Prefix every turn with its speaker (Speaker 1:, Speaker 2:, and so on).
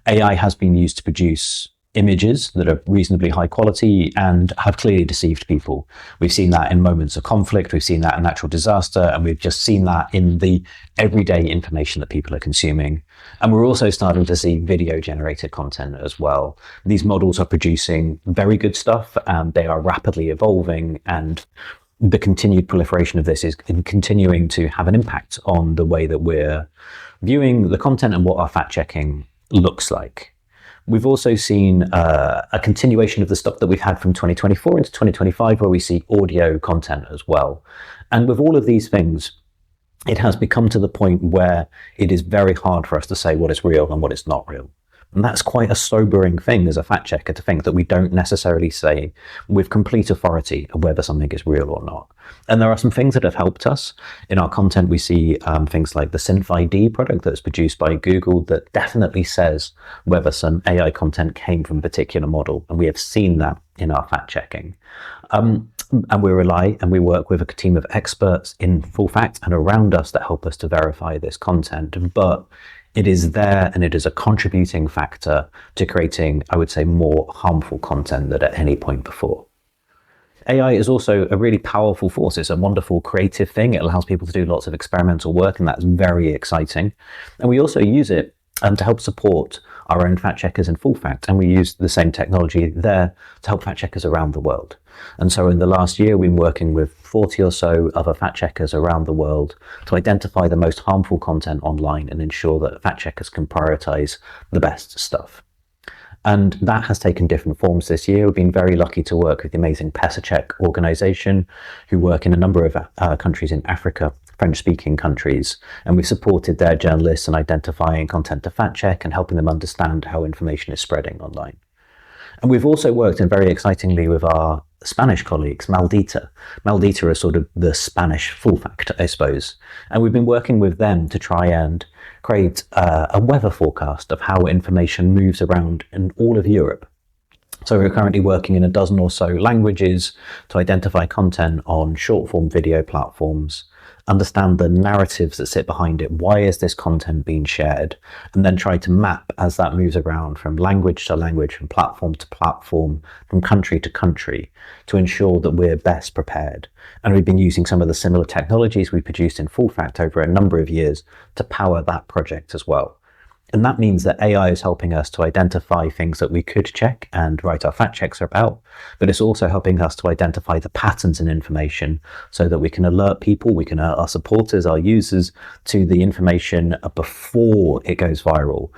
Speaker 1: AI has been used to produce images that are reasonably high quality and have clearly deceived people. We've seen that in moments of conflict, we've seen that in natural disaster, and we've just seen that in the everyday information that people are consuming. And we're also starting to see video generated content as well. These models are producing very good stuff, and they are rapidly evolving, and the continued proliferation of this is continuing to have an impact on the way that we're viewing the content and what our fact checking looks like. We've also seen a continuation of the stuff that we've had from 2024 into 2025, where we see audio content as well. And with all of these things, it has become to the point where it is very hard for us to say what is real and what is not real. And that's quite a sobering thing as a fact checker, to think that we don't necessarily say with complete authority whether something is real or not. And there are some things that have helped us. In our content, we see things like the SynthID product that's produced by Google that definitely says whether some AI content came from a particular model. And we have seen that in our fact checking. And we rely and we work with a team of experts in full fact and around us that help us to verify this content. But it is there, and it is a contributing factor to creating, I would say, more harmful content than at any point before. AI is also a really powerful force. It's a wonderful creative thing. It allows people to do lots of experimental work, and that's very exciting. And we also use it to help support our own fact checkers in full fact, and we use the same technology there to help fact checkers around the world. And so in the last year, we've been working with 40 or so other fact checkers around the world to identify the most harmful content online and ensure that fact checkers can prioritize the best stuff. And that has taken different forms this year. We've been very lucky to work with the amazing PesaCheck organization, who work in a number of countries in Africa, French-speaking countries, and we've supported their journalists in identifying content to fact check and helping them understand how information is spreading online. And we've also worked, and very excitingly, with our Spanish colleagues, Maldita. Maldita is sort of the Spanish full fact, I suppose. And we've been working with them to try and create a weather forecast of how information moves around in all of Europe. So we're currently working in a dozen or so languages to identify content on short form video platforms, understand the narratives that sit behind it. Why is this content being shared? And then try to map as that moves around from language to language, from platform to platform, from country to country, to ensure that we're best prepared. And we've been using some of the similar technologies we produced in full fact over a number of years to power that project as well. And that means that AI is helping us to identify things that we could check and write our fact checks about, but it's also helping us to identify the patterns in information so that we can alert people, we can alert our supporters, our users, to the information before it goes viral,